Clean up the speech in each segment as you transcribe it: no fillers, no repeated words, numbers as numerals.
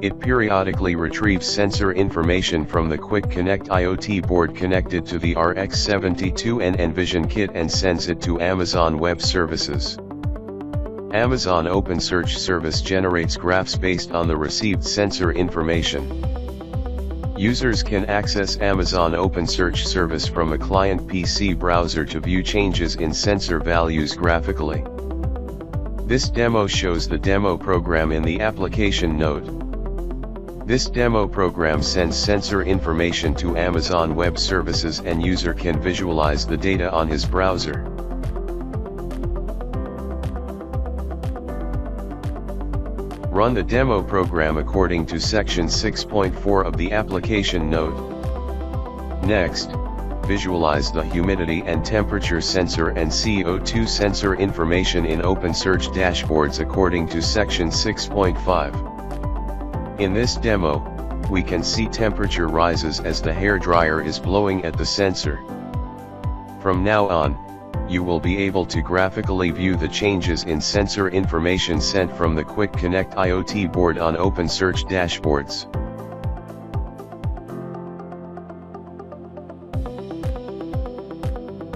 It periodically retrieves sensor information from the Quick Connect IoT board connected to the RX72N Envision Kit and sends it to Amazon Web Services. Amazon OpenSearch service generates graphs based on the received sensor information. Users can access Amazon OpenSearch service from a client PC browser to view changes in sensor values graphically. This demo shows the demo program in the application node. This demo program sends sensor information to Amazon Web Services and user can visualize the data on his browser. Run the demo program according to section 6.4 of the application node. Next, visualize the humidity and temperature sensor and CO2 sensor information in OpenSearch dashboards according to section 6.5. In this demo, we can see temperature rises as the hairdryer is blowing at the sensor. From now on, you will be able to graphically view the changes in sensor information sent from the Quick Connect IoT board on OpenSearch dashboards.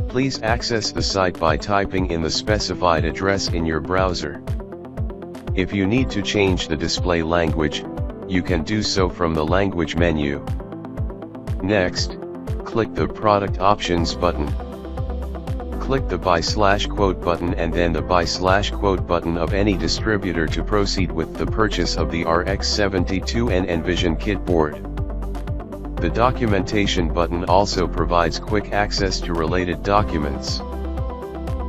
Please access the site by typing in the specified address in your browser. If you need to change the display language, you can do so from the language menu. Next, click the Product Options button. Click the buy/quote button and then the buy/quote button of any distributor to proceed with the purchase of the RX72N Envision Kit board. The documentation button also provides quick access to related documents.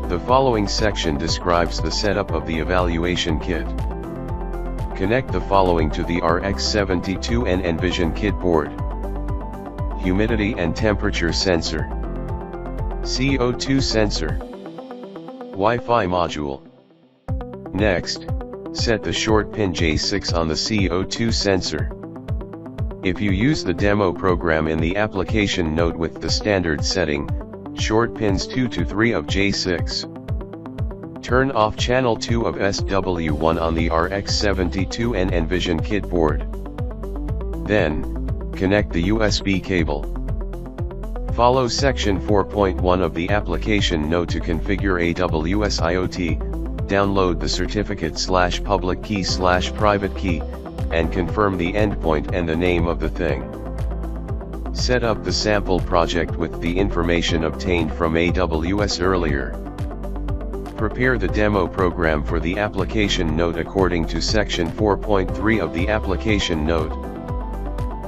The following section describes the setup of the evaluation kit. Connect the following to the RX72N Envision Kit board: humidity and temperature sensor, CO2 sensor, Wi-Fi module. Next, set the short pin J6 on the CO2 sensor. If you use the demo program in the application node with the standard setting, short pins 2 to 3 of J6. Turn off channel 2 of SW1 on the RX72N Envision Kit board. Then, connect the USB cable. Follow section 4.1 of the application node to configure AWS IoT, download the certificate/public key/private key, and confirm the endpoint and the name of the thing. Set up the sample project with the information obtained from AWS earlier. Prepare the demo program for the application node according to section 4.3 of the application node.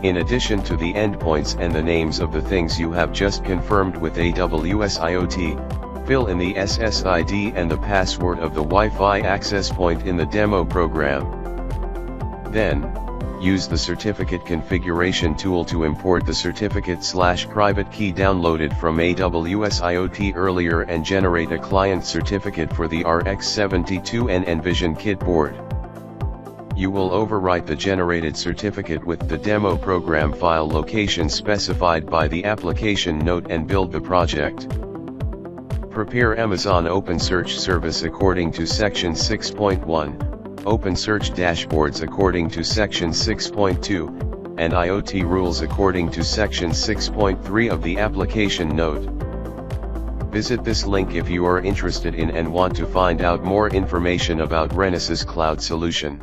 In addition to the endpoints and the names of the things you have just confirmed with AWS IoT, fill in the SSID and the password of the Wi-Fi access point in the demo program. Then, use the certificate configuration tool to import the certificate/private key downloaded from AWS IoT earlier and generate a client certificate for the RX72N Envision Kit board. You will overwrite the generated certificate with the demo program file location specified by the application node and build the project. Prepare Amazon OpenSearch service according to section 6.1, OpenSearch dashboards according to section 6.2, and IoT rules according to section 6.3 of the application node. Visit this link if you are interested in and want to find out more information about Renesas cloud solution.